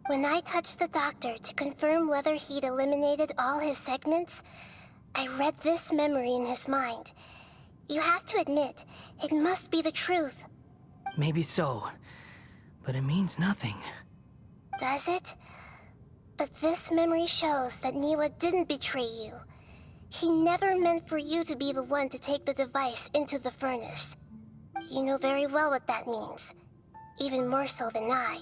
When I touched the doctor to confirm whether he'd eliminated all his segments, I read this memory in his mind. You have to admit, it must be the truth. Maybe so, but it means nothing. Does it? But this memory shows that Niwa didn't betray you. He never meant for you to be the one to take the device into the furnace. You know very well what that means. Even more so than I.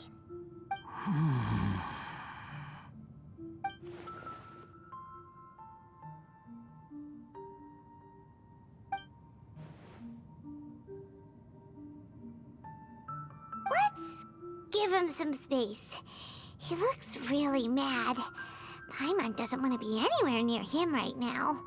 Let's give him some space. He looks really mad. Paimon doesn't want to be anywhere near him right now.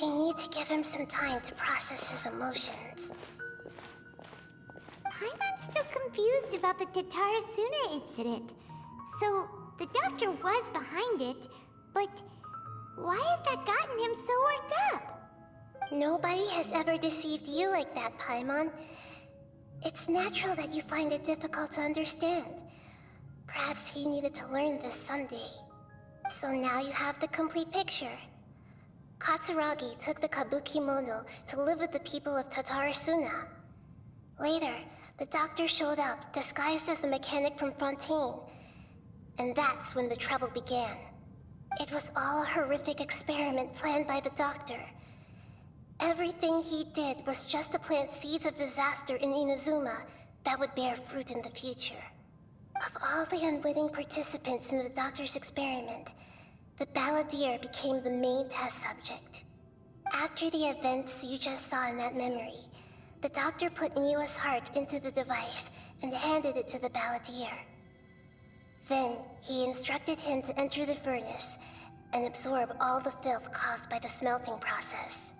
We need to give him some time to process his emotions. Paimon's still confused about the Tatarasuna incident. So, the doctor was behind it, but why has that gotten him so worked up? Nobody has ever deceived you like that, Paimon. It's natural that you find it difficult to understand. Perhaps he needed to learn this someday. So now you have the complete picture. Katsuragi took the kabuki mono to live with the people of Tatarasuna. Later, the doctor showed up, disguised as the mechanic from Fontaine. And that's when the trouble began. It was all a horrific experiment planned by the doctor. Everything he did was just to plant seeds of disaster in Inazuma that would bear fruit in the future. Of all the unwitting participants in the doctor's experiment, the balladeer became the main test subject. After the events you just saw in that memory, the doctor put Niwa's heart into the device and handed it to the balladeer. Then, he instructed him to enter the furnace and absorb all the filth caused by the smelting process.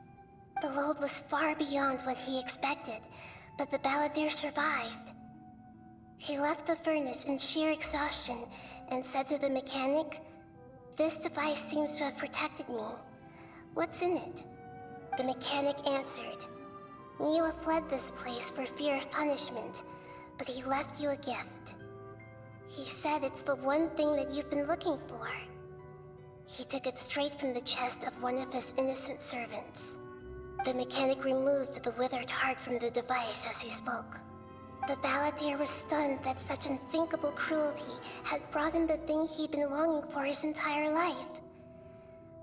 The load was far beyond what he expected, but the balladeer survived. He left the furnace in sheer exhaustion and said to the mechanic, "This device seems to have protected me. What's in it?" The mechanic answered, "Niwa fled this place for fear of punishment, but he left you a gift. He said it's the one thing that you've been looking for." He took it straight from the chest of one of his innocent servants. The mechanic removed the withered heart from the device as he spoke. The balladeer was stunned that such unthinkable cruelty had brought him the thing he'd been longing for his entire life.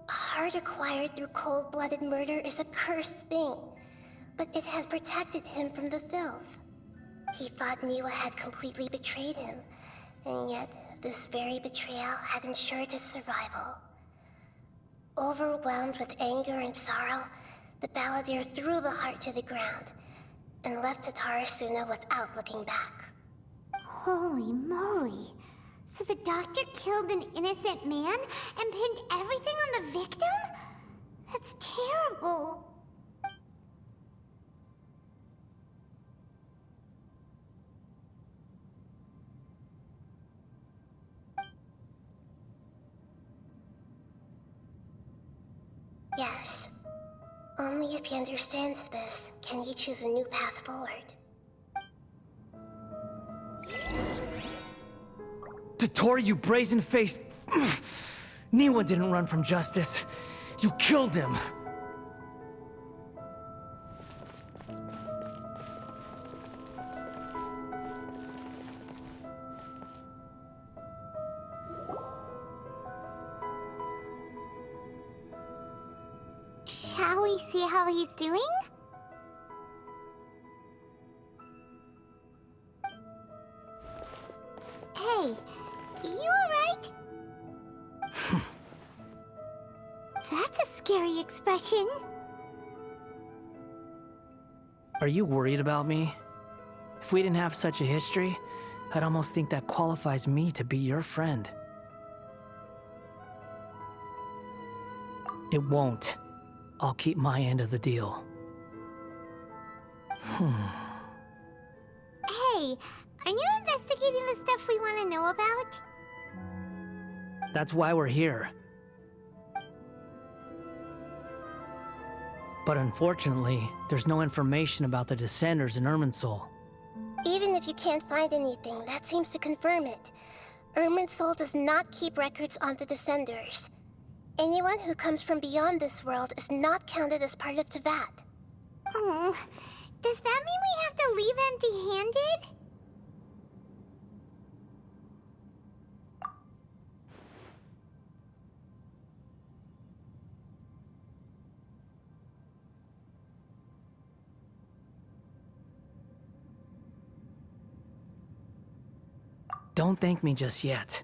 A heart acquired through cold-blooded murder is a cursed thing, but it had protected him from the filth. He thought Niwa had completely betrayed him, and yet this very betrayal had ensured his survival. Overwhelmed with anger and sorrow, the balladeer threw the heart to the ground and left Tatarasuna without looking back. Holy moly. So the doctor killed an innocent man and pinned everything on the victim? That's terrible. Yes. Only if he understands this can he choose a new path forward. Dotori, you brazen-faced... Niwa didn't run from justice. You killed him. Shall we see how he's doing? Hey, you alright? That's a scary expression. Are you worried about me? If we didn't have such a history, I'd almost think that qualifies me to be your friend. It won't. I'll keep my end of the deal. Hey, aren't you investigating the stuff we want to know about? That's why we're here. But unfortunately, there's no information about the Descenders in Irminsul. Even if you can't find anything, that seems to confirm it. Irminsul does not keep records on the Descenders. Anyone who comes from beyond this world is not counted as part of Teyvat. Oh, does that mean we have to leave empty-handed? Don't thank me just yet.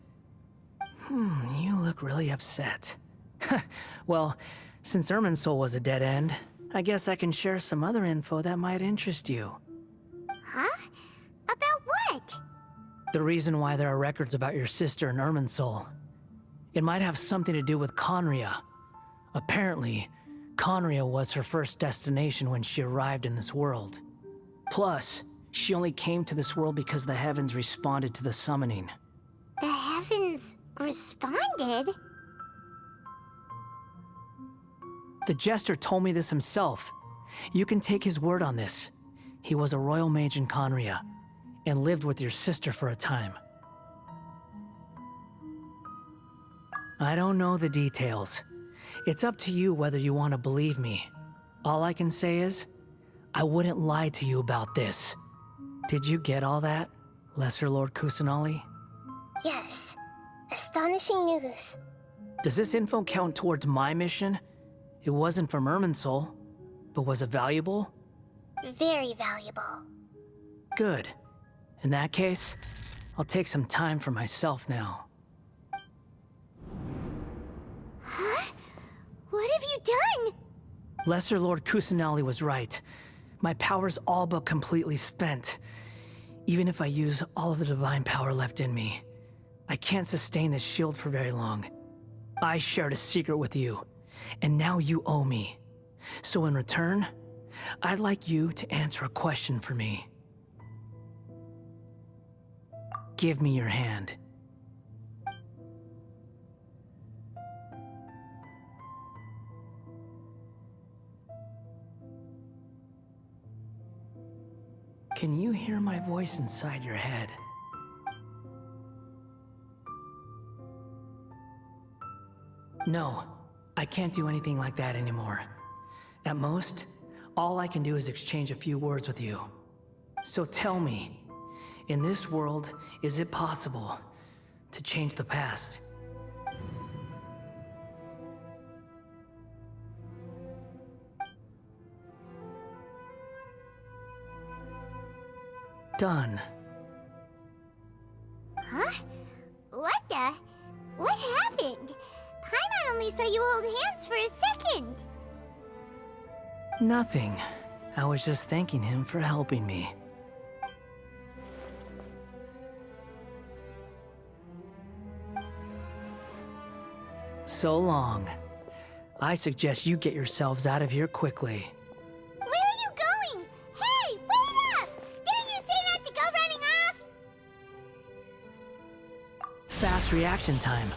You look really upset. Well, since Irminsul was a dead end, I guess I can share some other info that might interest you. Huh? About what? The reason why there are records about your sister in Irminsul. It might have something to do with Conria. Apparently, Conria was her first destination when she arrived in this world. Plus, she only came to this world because the heavens responded to the summoning. The heavens responded? The Jester told me this himself. You can take his word on this. He was a royal mage in Conria, and lived with your sister for a time. I don't know the details. It's up to you whether you want to believe me. All I can say is, I wouldn't lie to you about this. Did you get all that, Lesser Lord Kusanali? Yes. Astonishing news. Does this info count towards my mission? It wasn't from Irminsul, but was it valuable? Very valuable. Good. In that case, I'll take some time for myself now. Huh? What have you done? Lesser Lord Kusanali was right. My power's all but completely spent. Even if I use all of the divine power left in me, I can't sustain this shield for very long. I shared a secret with you, and now you owe me. So in return, I'd like you to answer a question for me. Give me your hand. Can you hear my voice inside your head? No, I can't do anything like that anymore. At most, all I can do is exchange a few words with you. So tell me, in this world, is it possible to change the past? Done. Huh? What the? What happened? Paimon only saw you hold hands for a second. Nothing. I was just thanking him for helping me. So long. I suggest you get yourselves out of here quickly. Where are you going? Hey, wait up! Didn't you say not to go running off? Fast reaction time.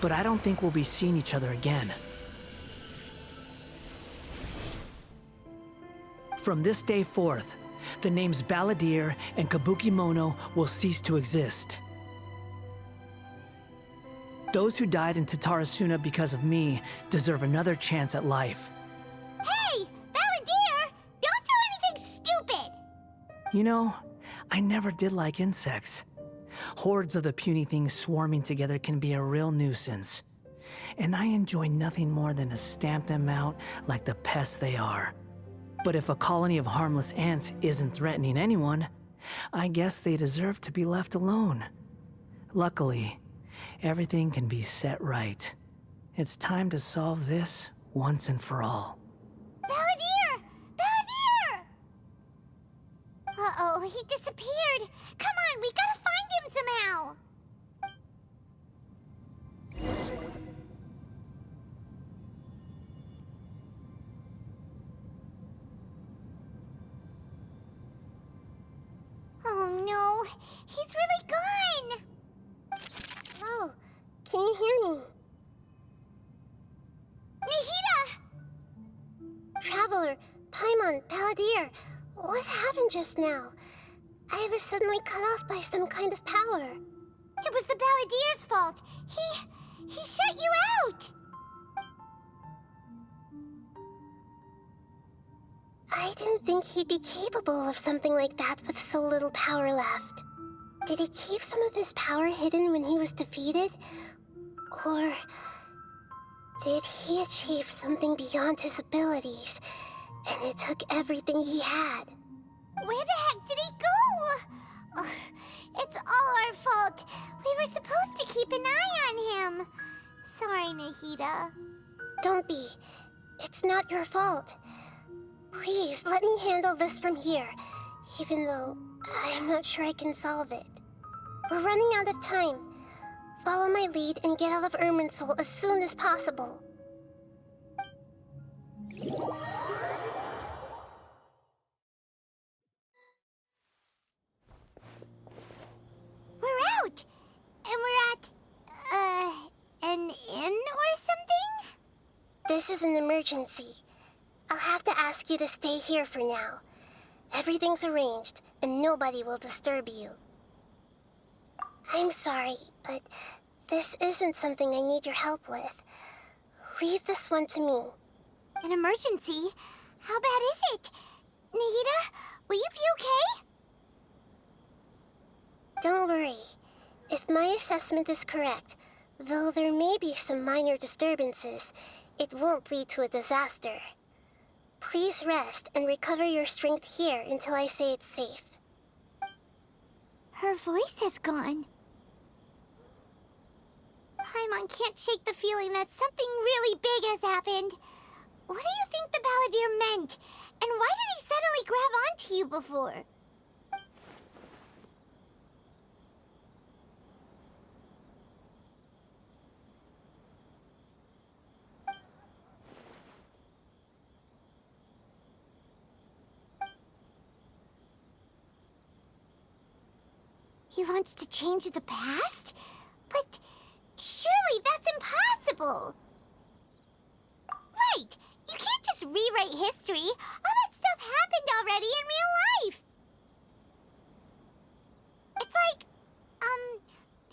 But I don't think we'll be seeing each other again. From this day forth, the names Balladeer and Kabukimono will cease to exist. Those who died in Tatarasuna because of me deserve another chance at life. Hey, Balladeer! Don't do anything stupid! You know, I never did like insects. Hordes of the puny things swarming together can be a real nuisance. And I enjoy nothing more than to stamp them out like the pests they are. But if a colony of harmless ants isn't threatening anyone, I guess they deserve to be left alone. Luckily, everything can be set right. It's time to solve this once and for all. Balladeer! Balladeer! Uh-oh, he disappeared. Come on, we gotta find him somehow. Oh no, he's really gone. Oh, can you hear me? Nahida! Traveler, Paimon, Palladir, what happened just now? I was suddenly cut off by some kind of power. It was the Palladir's fault. He shut you out. I didn't think he'd be capable of something like that with so little power left. Did he keep some of his power hidden when he was defeated? Or did he achieve something beyond his abilities, and it took everything he had? Where the heck did he go? Ugh, it's all our fault. We were supposed to keep an eye on him. Sorry, Nahida. Don't be. It's not your fault. Please, let me handle this from here, even though I'm not sure I can solve it. We're running out of time. Follow my lead and get out of Irminsul as soon as possible. We're out! And we're at, an inn or something? This is an emergency. I'll have to ask you to stay here for now. Everything's arranged, and nobody will disturb you. I'm sorry, but this isn't something I need your help with. Leave this one to me. An emergency? How bad is it? Nahida, will you be okay? Don't worry. If my assessment is correct, though there may be some minor disturbances, it won't lead to a disaster. Please rest and recover your strength here until I say it's safe. Her voice has gone. Paimon can't shake the feeling that something really big has happened. What do you think the Palladir meant? And why did he suddenly grab onto you before? He wants to change the past? But surely that's impossible! Right! You can't just rewrite history! All that stuff happened already in real life! It's like,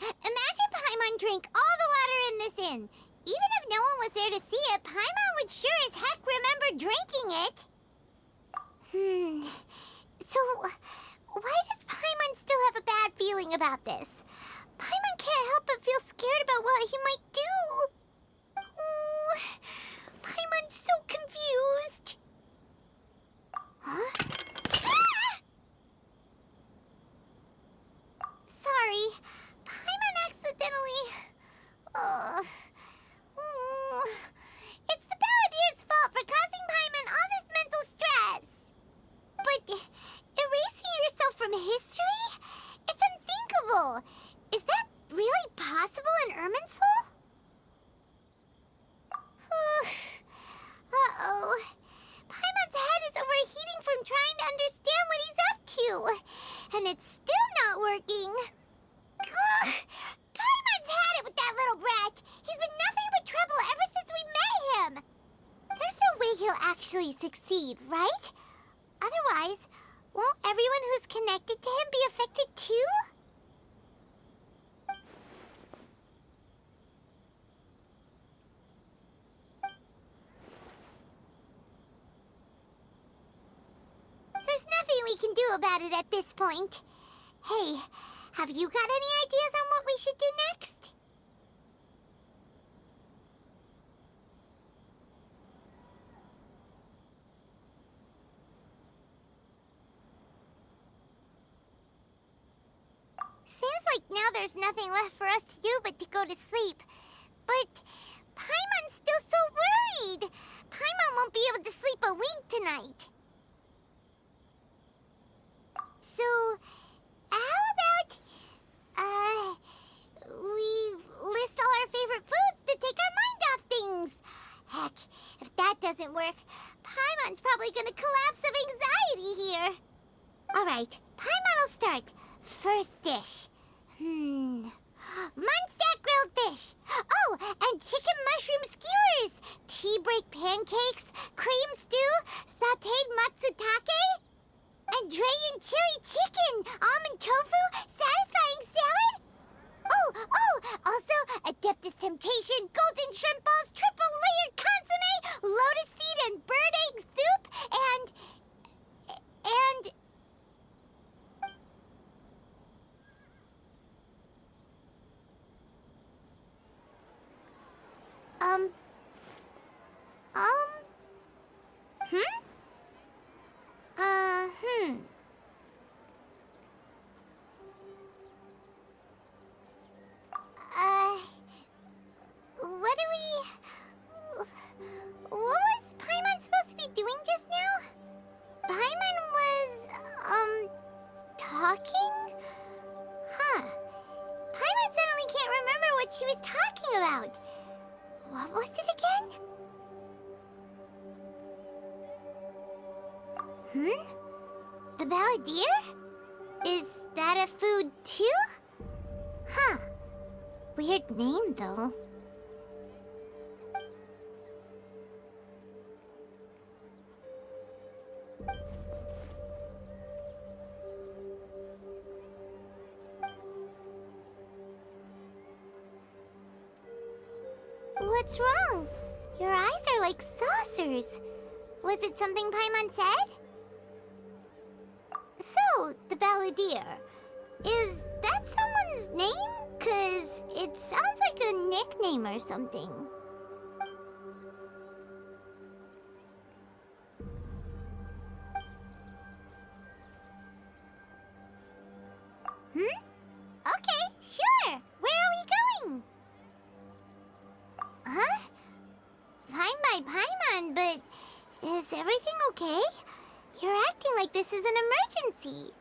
imagine Paimon drank all the water in this inn. Even if no one was there to see it, Paimon would sure as heck remember drinking it. So, why does Paimon still have a bad feeling about this? Paimon can't help but feel scared about what he might do. Oh, Paimon's so confused. Huh? Ah! Sorry, Paimon accidentally... It's the Palladir's fault for causing Paimon all this mental stress. But erasing yourself from history? It's unthinkable. Is that really possible in Irminsul? Uh-oh. Paimon's head is overheating from trying to understand what he's up to. And it's still not working. Ugh! Paimon's had it with that little brat. He's been nothing but trouble ever since we met him. There's no way he'll actually succeed, right? Otherwise, won't everyone who's connected to him be affected too? There's nothing we can do about it at this point. Hey, have you got any ideas on what we should do next? Seems like now there's nothing left for us to do but to go to sleep. But Paimon's still so worried. Paimon won't be able to sleep a wink tonight. So, how about, we list all our favorite foods to take our mind off things? Heck, if that doesn't work, Paimon's probably gonna collapse of anxiety here. Alright, Paimon will start. First dish. Munstack grilled fish. Oh, and chicken mushroom skewers. Tea break pancakes, cream stew, sauteed Hmm? The balladeer? Is that a food too? Huh. Weird name, though. What's wrong? Your eyes are like saucers. Was it something Paimon said? So, the balladeer. Is that someone's name? 'Cause it sounds like a nickname or something. Hmm? Okay, sure. Where are we going? Huh? Fine by Paimon, but is everything okay? You're acting like this is an emergency.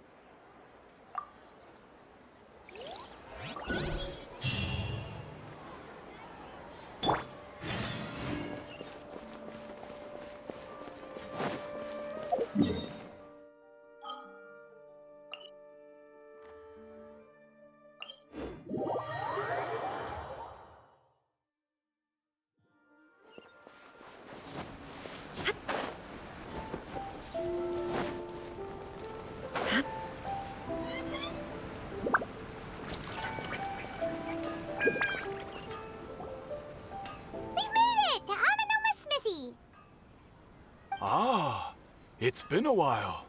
Ah, it's been a while.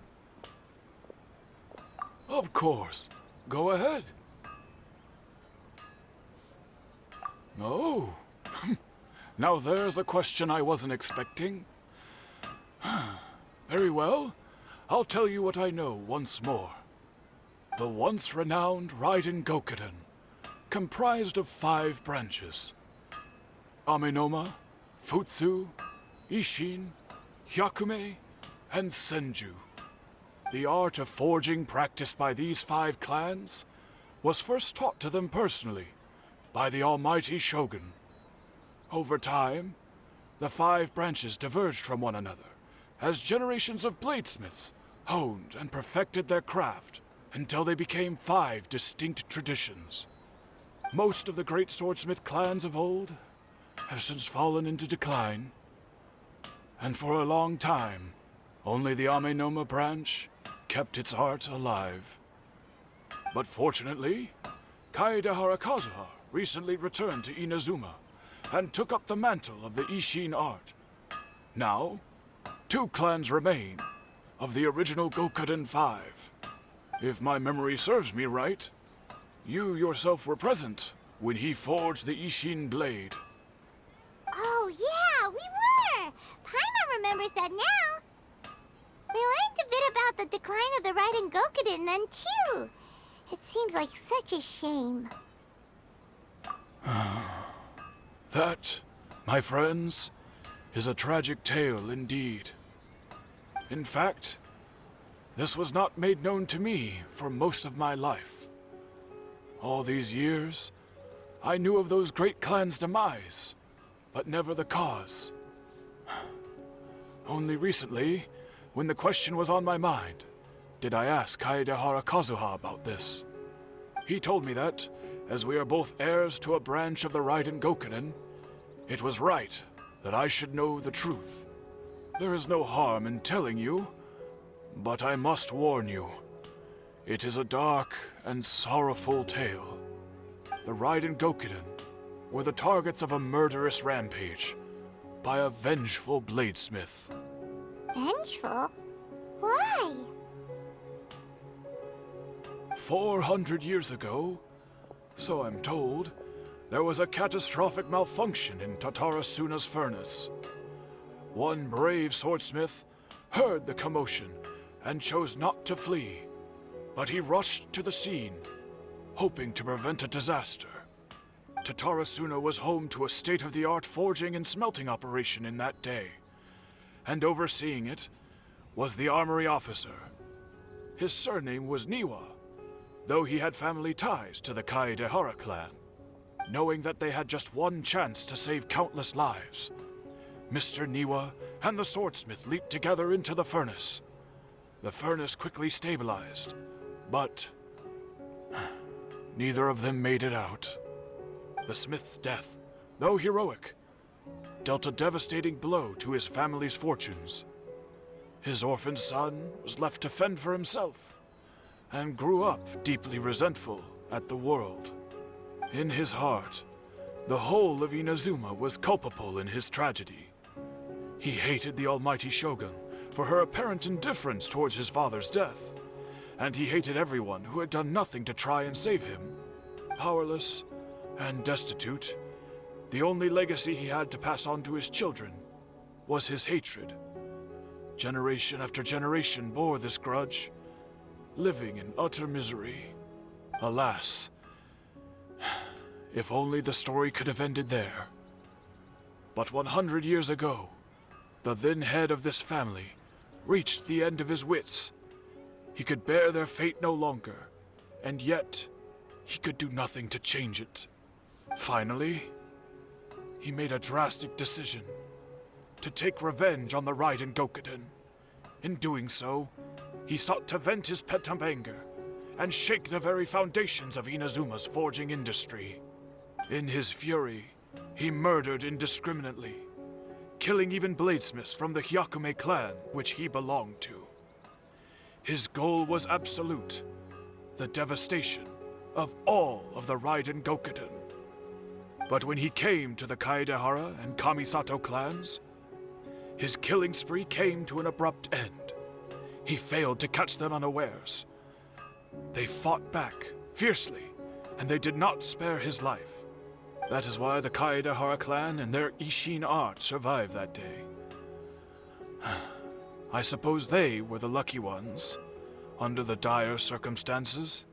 Of course. Go ahead. Oh. Now there's a question I wasn't expecting. Very well. I'll tell you what I know once more. The once renowned Raiden Gokuden, comprised of 5 branches. Amenoma, Futsu, Ishin, Hyakume, and Senju. The art of forging practiced by these 5 clans was first taught to them personally by the almighty Shogun. Over time, the 5 branches diverged from one another as generations of bladesmiths honed and perfected their craft until they became 5 distinct traditions. Most of the great swordsmith clans of old have since fallen into decline, and for a long time, only the Amenoma branch kept its art alive. But fortunately, Kaedehara Kazuha recently returned to Inazuma and took up the mantle of the Ishin art. Now, 2 clans remain of the original Gokuden 5. If my memory serves me right, you yourself were present when he forged the Ishin blade. Oh, yeah, we were! Paimon remembers that now. We learned a bit about the decline of the Raiden Gokuden then, too. It seems like such a shame. That, my friends, is a tragic tale indeed. In fact, this was not made known to me for most of my life. All these years, I knew of those great clans' demise, but never the cause. Only recently, when the question was on my mind, did I ask Kaedehara Kazuha about this. He told me that, as we are both heirs to a branch of the Raiden Gokuden, it was right that I should know the truth. There is no harm in telling you, but I must warn you. It is a dark and sorrowful tale. The Raiden Gokuden were the targets of a murderous rampage by a vengeful bladesmith. Vengeful? Why? 400 years ago, so I'm told, there was a catastrophic malfunction in Tatarasuna's furnace. One brave swordsmith heard the commotion and chose not to flee, but he rushed to the scene, hoping to prevent a disaster. Tatarasuna was home to a state-of-the-art forging and smelting operation in that day, and overseeing it was the armory officer. His surname was Niwa, though he had family ties to the Kaedehara clan. Knowing that they had just one chance to save countless lives, Mr. Niwa and the swordsmith leaped together into the furnace. The furnace quickly stabilized, but neither of them made it out. The smith's death, though heroic, dealt a devastating blow to his family's fortunes. His orphaned son was left to fend for himself, and grew up deeply resentful at the world. In his heart, the whole of Inazuma was culpable in his tragedy. He hated the almighty Shogun for her apparent indifference towards his father's death, and he hated everyone who had done nothing to try and save him. Powerless and destitute, the only legacy he had to pass on to his children was his hatred. Generation after generation bore this grudge, living in utter misery. Alas, if only the story could have ended there. But 100 years ago, the then head of this family reached the end of his wits. He could bear their fate no longer, and yet he could do nothing to change it. Finally, he made a drastic decision to take revenge on the Raiden Gokuden. In doing so, he sought to vent his pent-up anger and shake the very foundations of Inazuma's forging industry. In his fury, he murdered indiscriminately, killing even bladesmiths from the Hyakume clan which he belonged to. His goal was absolute, the devastation of all of the Raiden Gokuden. But when he came to the Kaedehara and Kamisato clans, his killing spree came to an abrupt end. He failed to catch them unawares. They fought back fiercely, and they did not spare his life. That is why the Kaedehara clan and their Ishin art survived that day. I suppose they were the lucky ones, under the dire circumstances.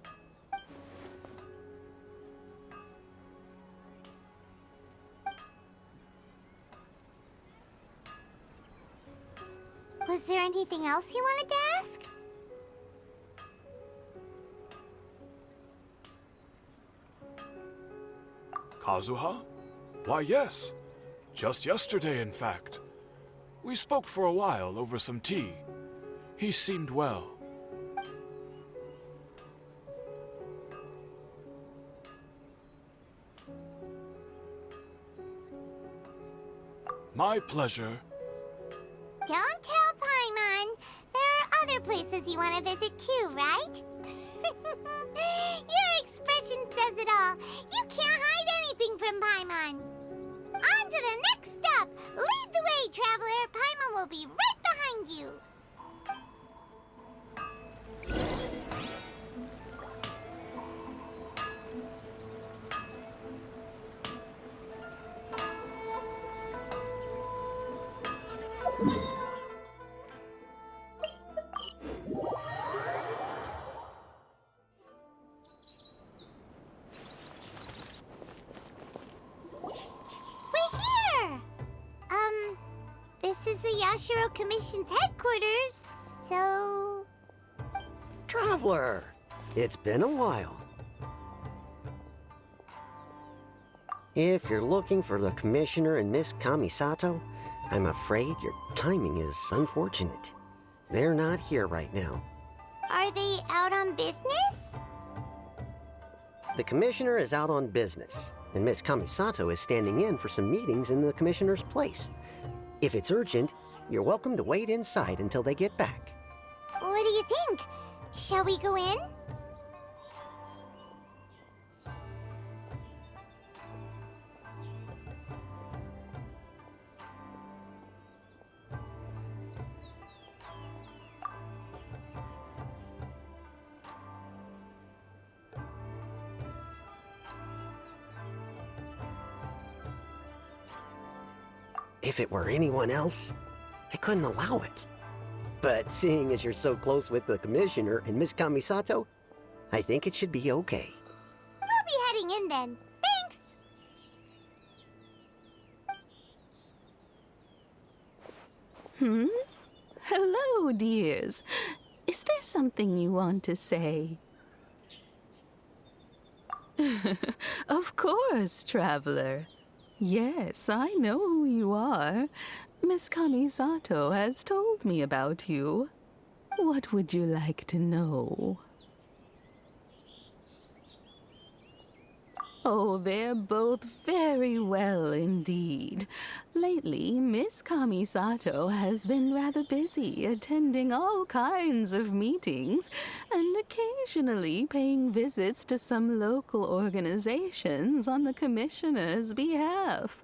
Was there anything else you wanted to ask? Kazuha? Why, yes. Just yesterday, in fact. We spoke for a while over some tea. He seemed well. My pleasure. Don't tell Paimon. There are other places you want to visit too, right? Your expression says it all. You can't hide anything from Paimon. On to the next stop. Lead the way, traveler. Paimon will be right behind you. This is the Yashiro Commission's headquarters, so... Traveler, it's been a while. If you're looking for the Commissioner and Miss Kamisato, I'm afraid your timing is unfortunate. They're not here right now. Are they out on business? The Commissioner is out on business, and Miss Kamisato is standing in for some meetings in the Commissioner's place. If it's urgent, you're welcome to wait inside until they get back. What do you think? Shall we go in? If it were anyone else, I couldn't allow it. But seeing as you're so close with the Commissioner and Miss Kamisato, I think it should be okay. We'll be heading in then. Thanks! Hello, dears. Is there something you want to say? Of course, traveler. Yes, I know who you are. Miss Kamisato has told me about you. What would you like to know? Oh, they're both very well indeed. Lately, Miss Kamisato has been rather busy attending all kinds of meetings and occasionally paying visits to some local organizations on the commissioner's behalf.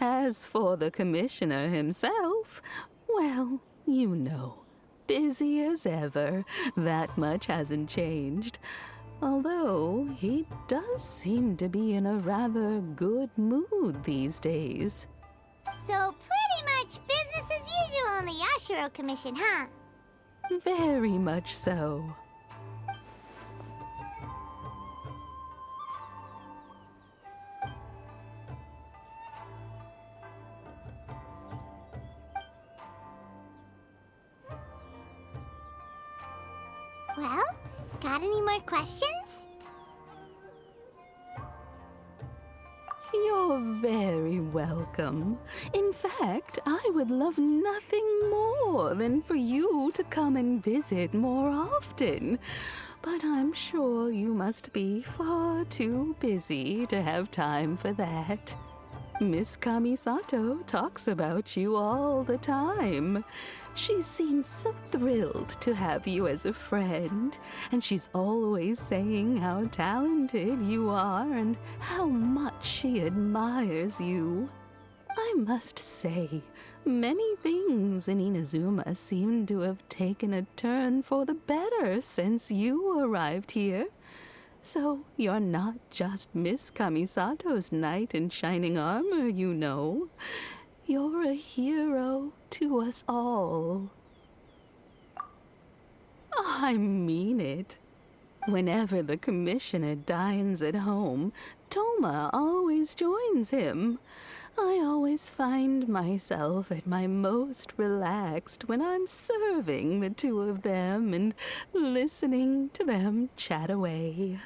As for the commissioner himself, well, you know, busy as ever. That much hasn't changed. Although he does seem to be in a rather good mood these days. So pretty much business as usual in the Yashiro Commission, huh? Very much so. Well, got any more questions? You're very welcome. In fact, I would love nothing more than for you to come and visit more often. But I'm sure you must be far too busy to have time for that. Miss Kamisato talks about you all the time. She seems so thrilled to have you as a friend, and she's always saying how talented you are and how much she admires you. I must say, many things in Inazuma seem to have taken a turn for the better since you arrived here. So you're not just Miss Kamisato's knight in shining armor, you know. You're a hero to us all. I mean it. Whenever the commissioner dines at home, Toma always joins him. I always find myself at my most relaxed when I'm serving the two of them and listening to them chat away.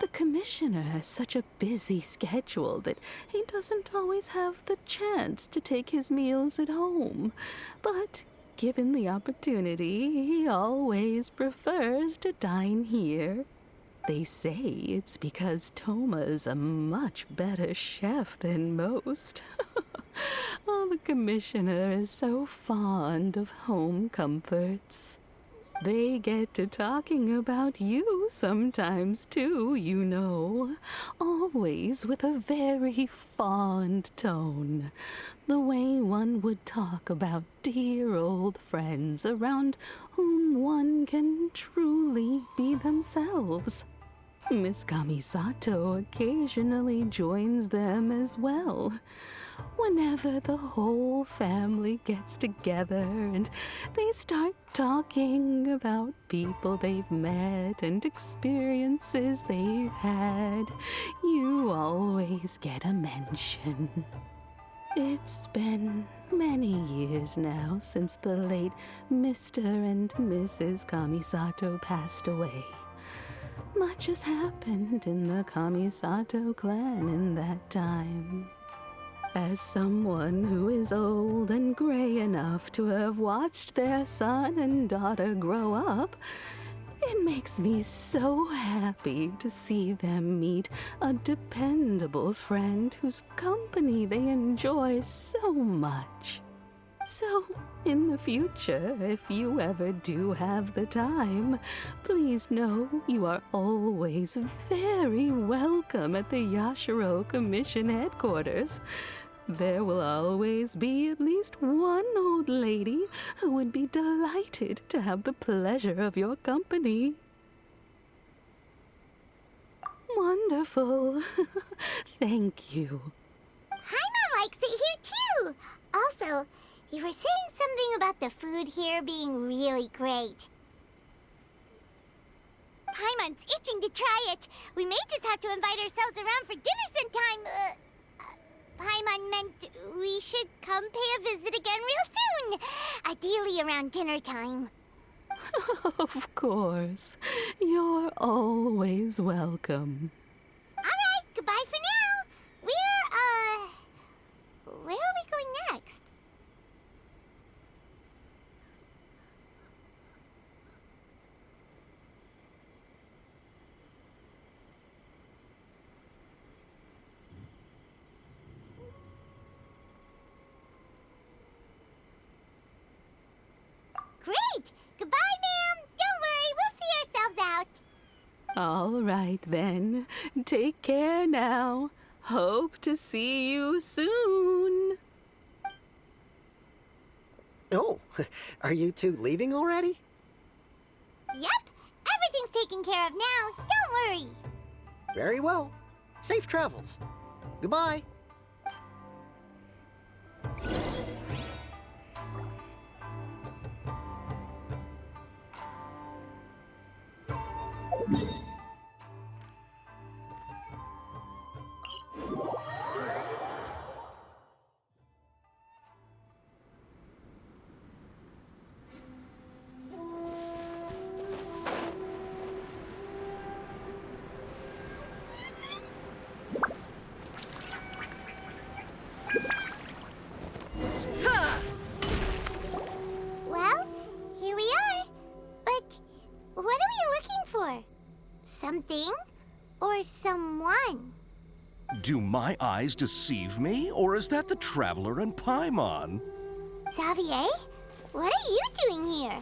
The commissioner has such a busy schedule that he doesn't always have the chance to take his meals at home. But given the opportunity, he always prefers to dine here. They say it's because Toma's a much better chef than most. Oh, the commissioner is so fond of home comforts. They get to talking about you sometimes, too, you know. Always with a very fond tone. The way one would talk about dear old friends around whom one can truly be themselves. Miss Kamisato occasionally joins them as well. Whenever the whole family gets together and they start talking about people they've met and experiences they've had, you always get a mention. It's been many years now since the late Mr. and Mrs. Kamisato passed away. Much has happened in the Kamisato clan in that time. As someone who is old and gray enough to have watched their son and daughter grow up, it makes me so happy to see them meet a dependable friend whose company they enjoy so much. So, in the future, if you ever do have the time, please know you are always very welcome at the Yashiro Commission headquarters. There will always be at least one old lady who would be delighted to have the pleasure of your company. Wonderful. Thank you. Paimon likes it here too. Also, you were saying something about the food here being really great. Paimon's itching to try it. We may just have to invite ourselves around for dinner sometime. Paimon meant we should come pay a visit again real soon. Ideally around dinner time. Of course. You're always welcome. Alright, goodbye for now. Where are we going next? All right then. Take care now. Hope to see you soon. Oh, are you two leaving already? Yep, everything's taken care of now. Don't worry. Very well. Safe travels. Goodbye. Well, here we are. But what are we looking for? Something or someone? Do my eyes deceive me, or is that the Traveler and Paimon? Xavier, what are you doing here?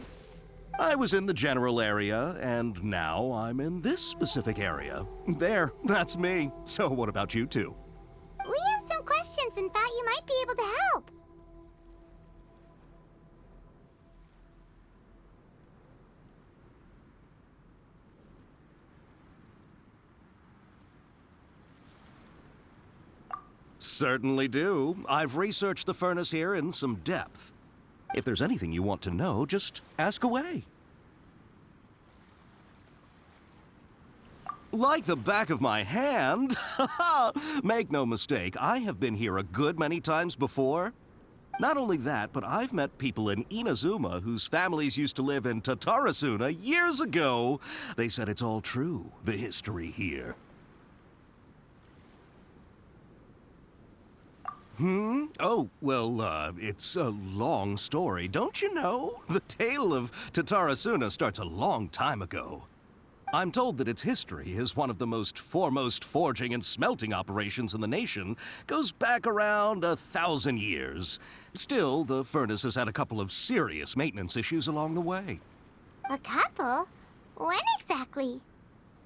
I was in the general area, and now I'm in this specific area. There, that's me. So what about you two? We have some questions and thought you might be able to help. Certainly do. I've researched the furnace here in some depth. If there's anything you want to know, just ask away. Like the back of my hand? Make no mistake, I have been here a good many times before. Not only that, but I've met people in Inazuma whose families used to live in Tatarasuna years ago. They said it's all true, the history here. Oh, well, it's a long story, don't you know? The tale of Tatarasuna starts a long time ago. I'm told that its history is one of the most foremost forging and smelting operations in the nation, goes back around 1,000 years. Still, the furnace has had a couple of serious maintenance issues along the way. A couple? When exactly?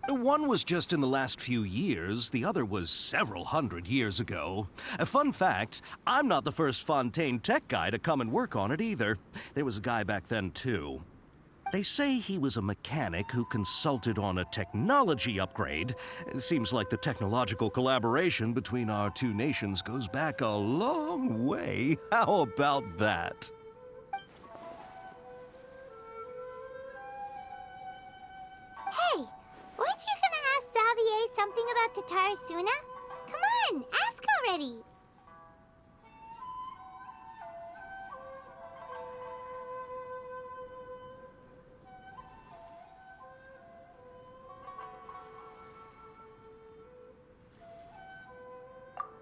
One was just in the last few years, the other was several hundred years ago. A fun fact, I'm not the first Fontaine tech guy to come and work on it either. There was a guy back then too. They say he was a mechanic who consulted on a technology upgrade. It seems like the technological collaboration between our two nations goes back a long way. How about that? Hey, weren't you gonna ask Xavier something about Tatarasuna? Come on, ask already.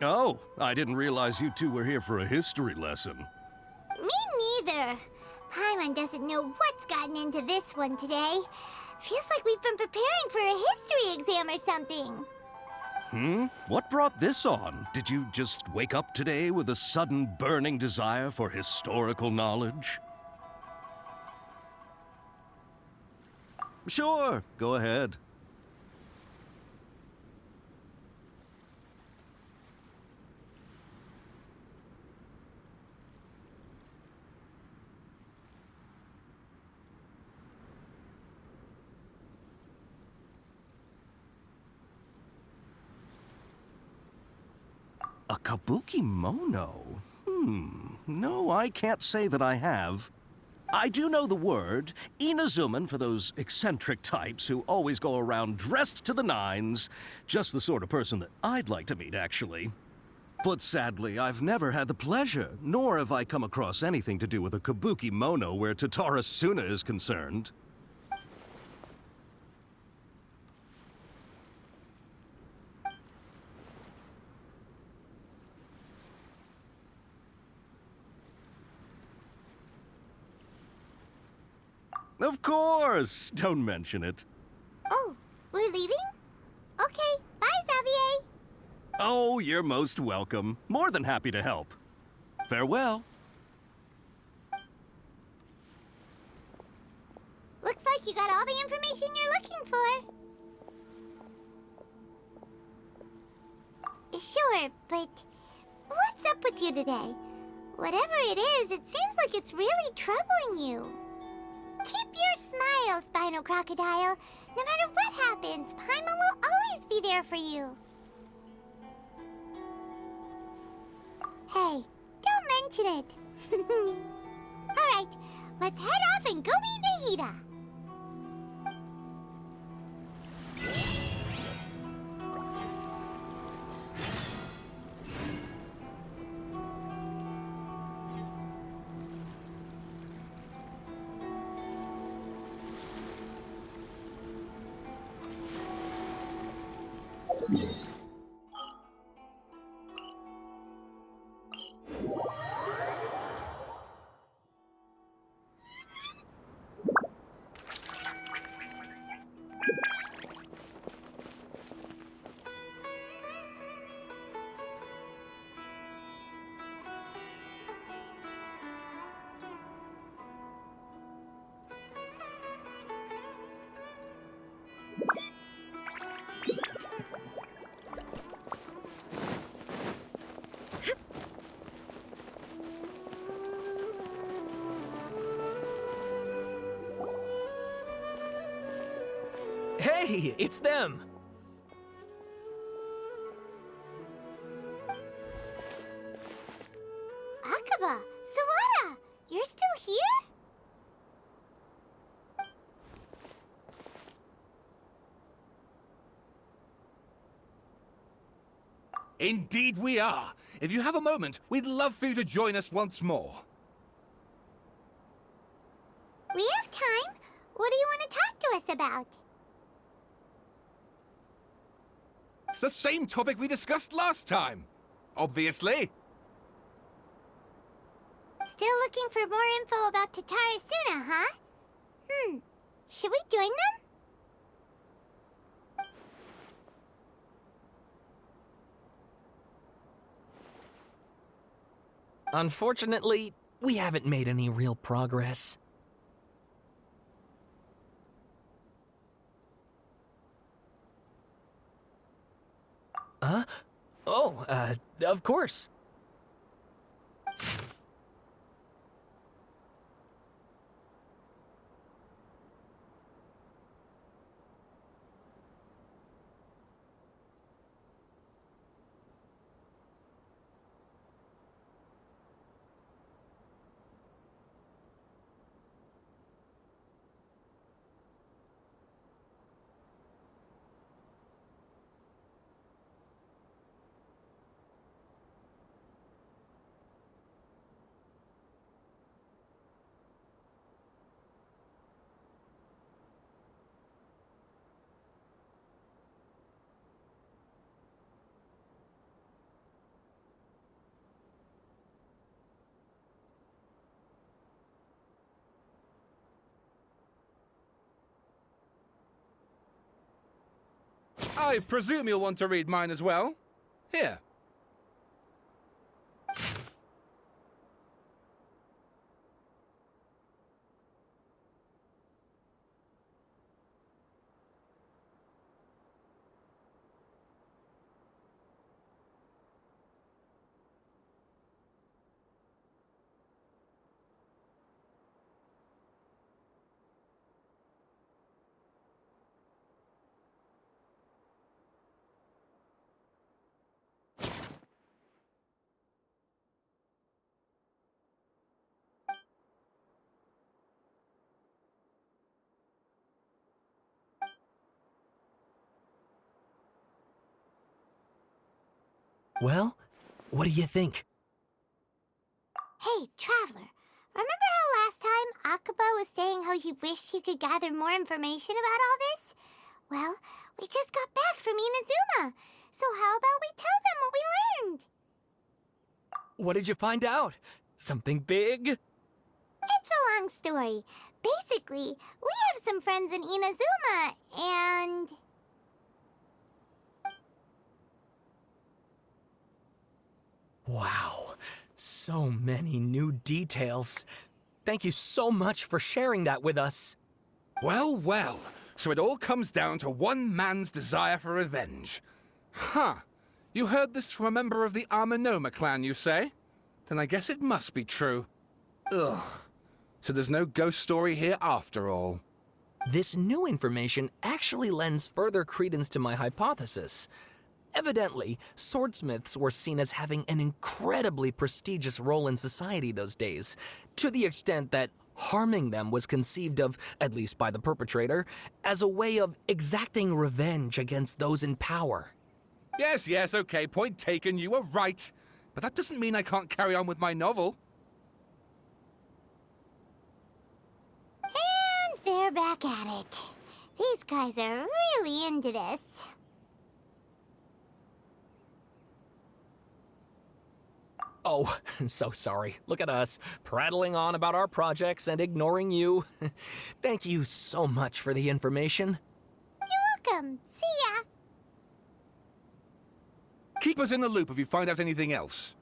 Oh, I didn't realize you two were here for a history lesson. Me neither. Paimon doesn't know what's gotten into this one today. Feels like we've been preparing for a history exam or something. What brought this on? Did you just wake up today with a sudden burning desire for historical knowledge? Sure, go ahead. A kabuki mono? No, I can't say that I have. I do know the word, Inazuman for those eccentric types who always go around dressed to the nines. Just the sort of person that I'd like to meet, actually. But sadly, I've never had the pleasure, nor have I come across anything to do with a kabuki mono where Tatarasuna is concerned. Of course! Don't mention it. Oh, we're leaving? Okay, bye, Xavier. Oh, you're most welcome. More than happy to help. Farewell. Looks like you got all the information you're looking for. Sure, but what's up with you today? Whatever it is, it seems like it's really troubling you. Keep your smile, Spinal Crocodile. No matter what happens, Paimon will always be there for you. Hey, don't mention it. Alright, let's head off and go meet Nahida. Hey, it's them! Akaba, Sawada, you're still here? Indeed we are. If you have a moment, we'd love for you to join us once more. We have time. What do you want to talk to us about? It's the same topic we discussed last time. Obviously. Still looking for more info about Tatarasuna, huh? Should we join them? Unfortunately, we haven't made any real progress. Huh? Oh, of course. I presume you'll want to read mine as well. Here. Well, what do you think? Hey, Traveler. Remember how last time Akaba was saying how he wished he could gather more information about all this? Well, we just got back from Inazuma. So how about we tell them what we learned? What did you find out? Something big? It's a long story. Basically, we have some friends in Inazuma, and... Wow, so many new details. Thank you so much for sharing that with us. Well, well. So it all comes down to one man's desire for revenge. Huh. You heard this from a member of the Armanoma clan, you say? Then I guess it must be true. Ugh. So there's no ghost story here after all. This new information actually lends further credence to my hypothesis. Evidently, swordsmiths were seen as having an incredibly prestigious role in society those days, to the extent that harming them was conceived of, at least by the perpetrator, as a way of exacting revenge against those in power. Yes, okay, point taken, you were right. But that doesn't mean I can't carry on with my novel. And they're back at it. These guys are really into this. Oh, so sorry. Look at us, prattling on about our projects and ignoring you. Thank you so much for the information. You're welcome. See ya. Keep us in the loop if you find out anything else.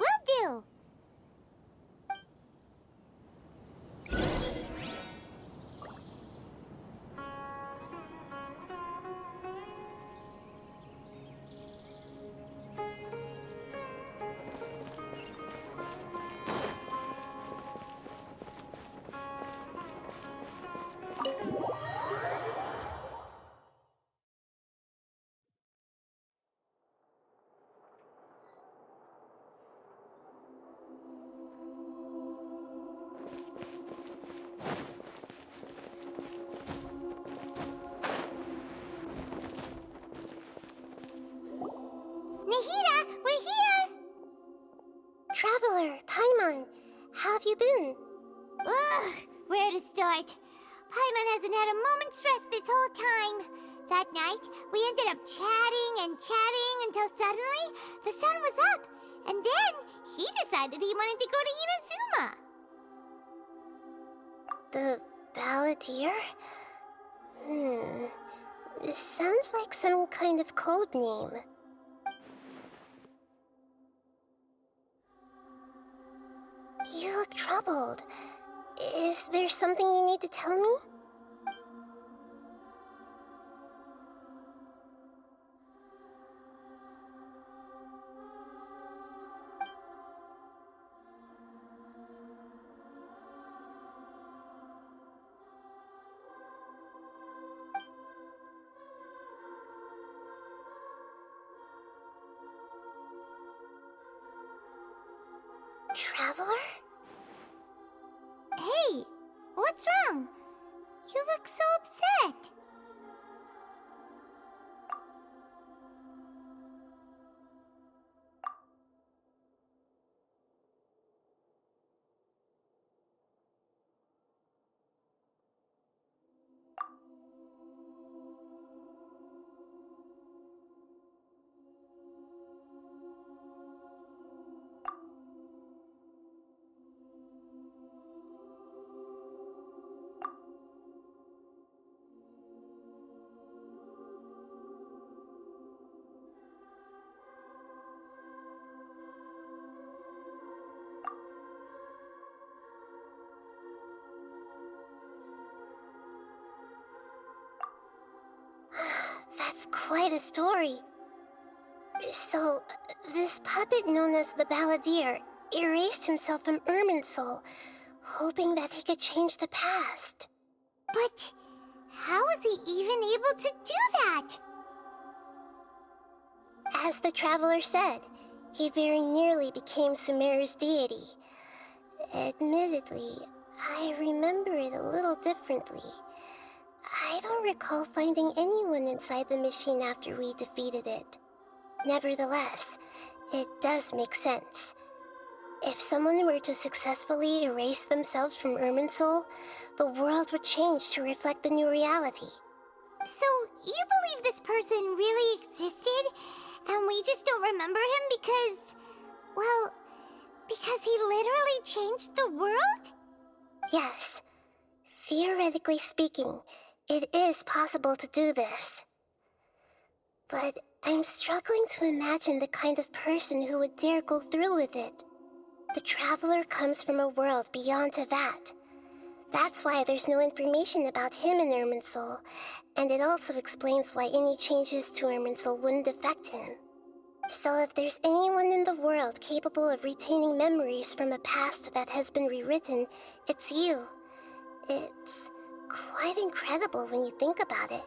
Will do. Nahida, we're here! Traveler, Paimon, how have you been? Ugh, where to start? Paimon hasn't had a moment's rest this whole time. That night, we ended up chatting and chatting until suddenly the sun was up. And then he decided he wanted to go to Inazuma. The Balladeer? It sounds like some kind of code name. You look troubled. Is there something you need to tell me? Traveler? Hey, what's wrong? You look so upset. That's quite a story. So, this puppet known as the Balladeer erased himself from Irminsul, hoping that he could change the past. But how was he even able to do that? As the Traveler said, he very nearly became Sumeru's deity. Admittedly, I remember it a little differently. I don't recall finding anyone inside the machine after we defeated it. Nevertheless, it does make sense. If someone were to successfully erase themselves from Irminsul, the world would change to reflect the new reality. So, you believe this person really existed, and we just don't remember him because... well, because he literally changed the world? Yes. Theoretically speaking, it is possible to do this. But I'm struggling to imagine the kind of person who would dare go through with it. The Traveler comes from a world beyond Tevat. That's why there's no information about him in Irminsul, and it also explains why any changes to Irminsul wouldn't affect him. So if there's anyone in the world capable of retaining memories from a past that has been rewritten, it's you. It's quite incredible when you think about it.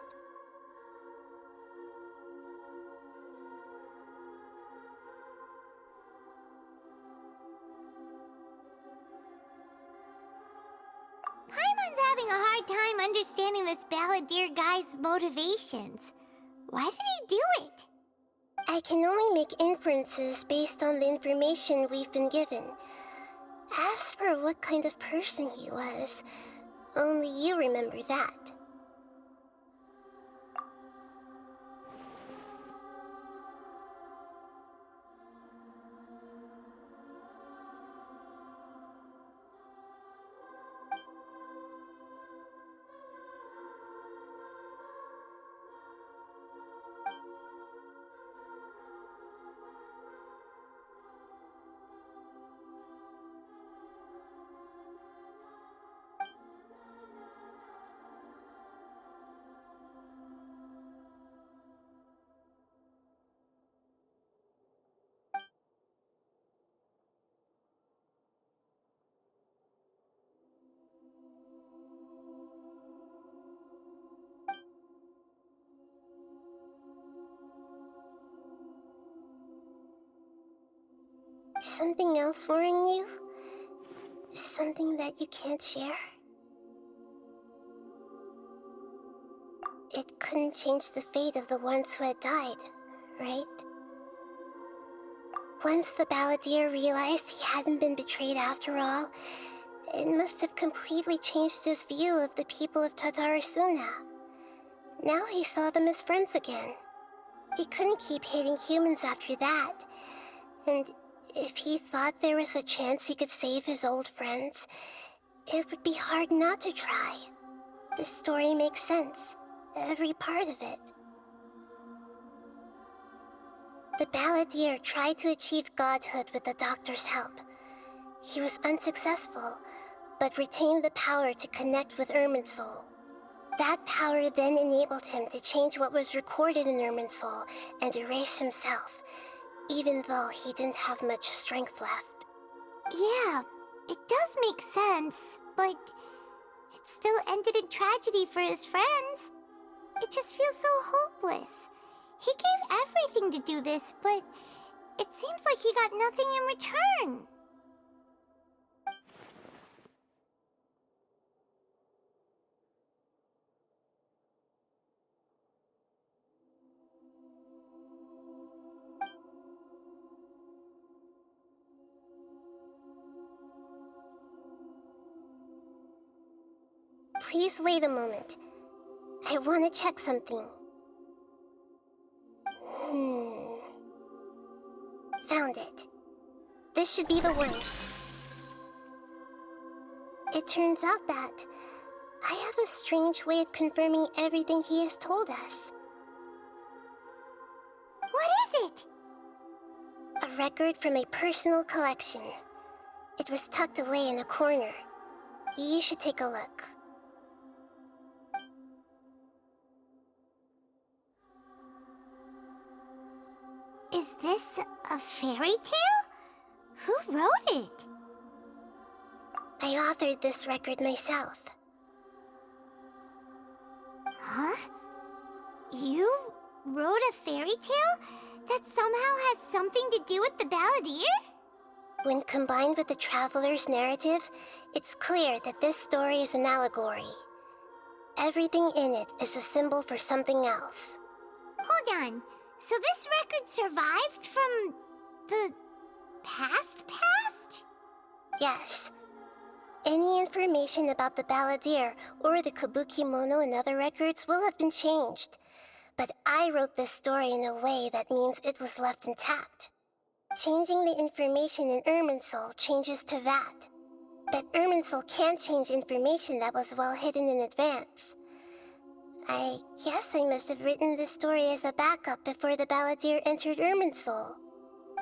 Paimon's having a hard time understanding this balladeer guy's motivations. Why did he do it? I can only make inferences based on the information we've been given. As for what kind of person he was, only you remember that. Something else worrying you? Something that you can't share? It couldn't change the fate of the ones who had died, right? Once the balladeer realized he hadn't been betrayed after all, it must have completely changed his view of the people of Tatarasuna. Now he saw them as friends again. He couldn't keep hating humans after that, and if he thought there was a chance he could save his old friends, it would be hard not to try. The story makes sense, every part of it. The balladeer tried to achieve godhood with the doctor's help. He was unsuccessful, but retained the power to connect with Irminsul. That power then enabled him to change what was recorded in Irminsul and erase himself, even though he didn't have much strength left. Yeah, it does make sense, but it still ended in tragedy for his friends. It just feels so hopeless. He gave everything to do this, but it seems like he got nothing in return. Please wait a moment. I want to check something. Found it. This should be the one. It turns out that I have a strange way of confirming everything he has told us. What is it? A record from a personal collection. It was tucked away in a corner. You should take a look. Is this a fairy tale? Who wrote it? I authored this record myself. Huh? You wrote a fairy tale that somehow has something to do with the balladeer? When combined with the traveler's narrative, it's clear that this story is an allegory. Everything in it is a symbol for something else. Hold on. So this record survived from the past? Yes. Any information about the balladeer or the kabuki mono in other records will have been changed. But I wrote this story in a way that means it was left intact. Changing the information in Irminsul changes to that. But Irminsul can't change information that was well hidden in advance. I guess I must have written this story as a backup before the balladeer entered Irminsul.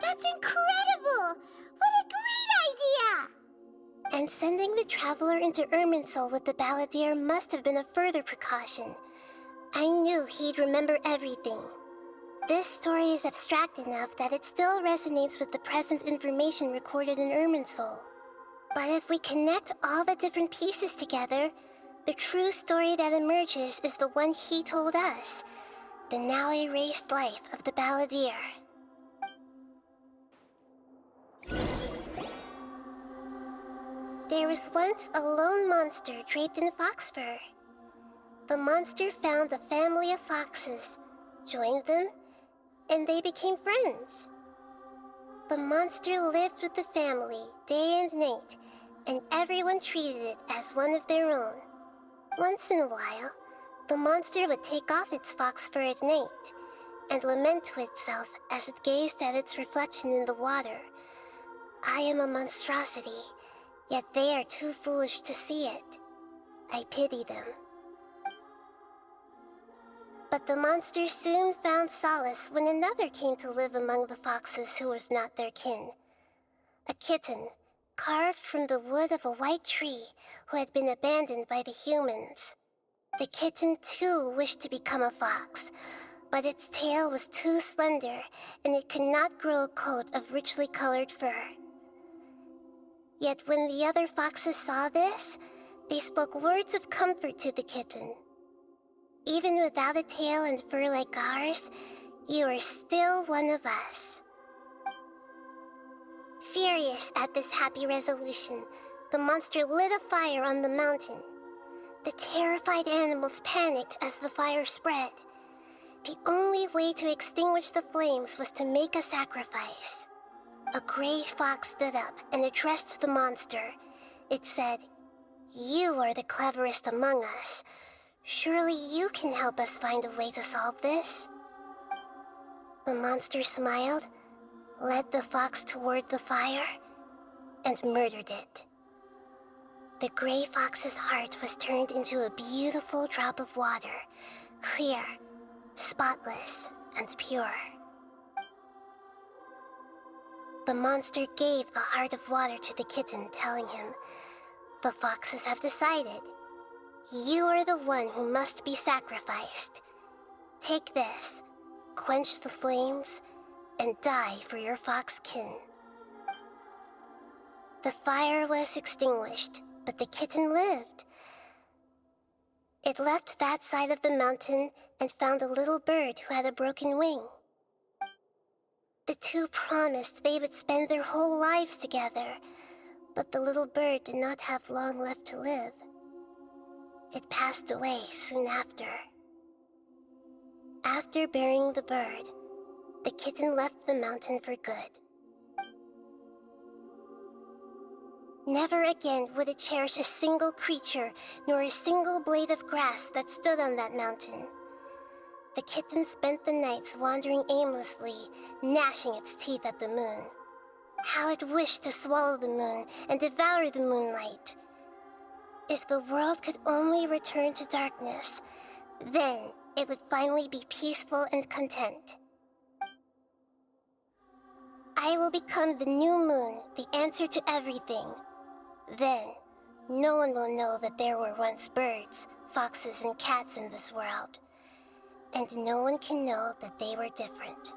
That's incredible! What a great idea! And And sending the traveler into Irminsul with the balladeer must have been a further precaution. I knew he'd remember everything. This story is abstract enough that it still resonates with the present information recorded in Irminsul. But if we connect all the different pieces together, the true story that emerges is the one he told us, the now erased life of the balladeer. There was once a lone monster draped in fox fur. The monster found a family of foxes, joined them, and they became friends. The monster lived with the family day and night, and everyone treated it as one of their own. Once in a while, the monster would take off its fox fur at night and lament to itself as it gazed at its reflection in the water. I am a monstrosity, yet they are too foolish to see it. I pity them. But the monster soon found solace when another came to live among the foxes who was not their kin. A kitten, carved from the wood of a white tree who had been abandoned by the humans. The kitten too wished to become a fox, but its tail was too slender and it could not grow a coat of richly colored fur. Yet when the other foxes saw this, they spoke words of comfort to the kitten. Even without a tail and fur like ours, you are still one of us. Furious at this happy resolution, the monster lit a fire on the mountain. The terrified animals panicked as the fire spread. The only way to extinguish the flames was to make a sacrifice. A gray fox stood up and addressed the monster. It said, "You are the cleverest among us. Surely you can help us find a way to solve this." The monster smiled, led the fox toward the fire, and murdered it. The gray fox's heart was turned into a beautiful drop of water, clear, spotless, and pure. The monster gave the heart of water to the kitten, telling him, "The foxes have decided. You are the one who must be sacrificed. Take this, quench the flames, and die for your fox kin." The fire was extinguished, but the kitten lived. It left that side of the mountain and found a little bird who had a broken wing. The two promised they would spend their whole lives together, but the little bird did not have long left to live. It passed away soon after. After burying the bird, the kitten left the mountain for good. Never again would it cherish a single creature, nor a single blade of grass that stood on that mountain. The kitten spent the nights wandering aimlessly, gnashing its teeth at the moon. How it wished to swallow the moon and devour the moonlight. If the world could only return to darkness, then it would finally be peaceful and content. I will become the new moon, the answer to everything. Then, no one will know that there were once birds, foxes, and cats in this world. And no one can know that they were different.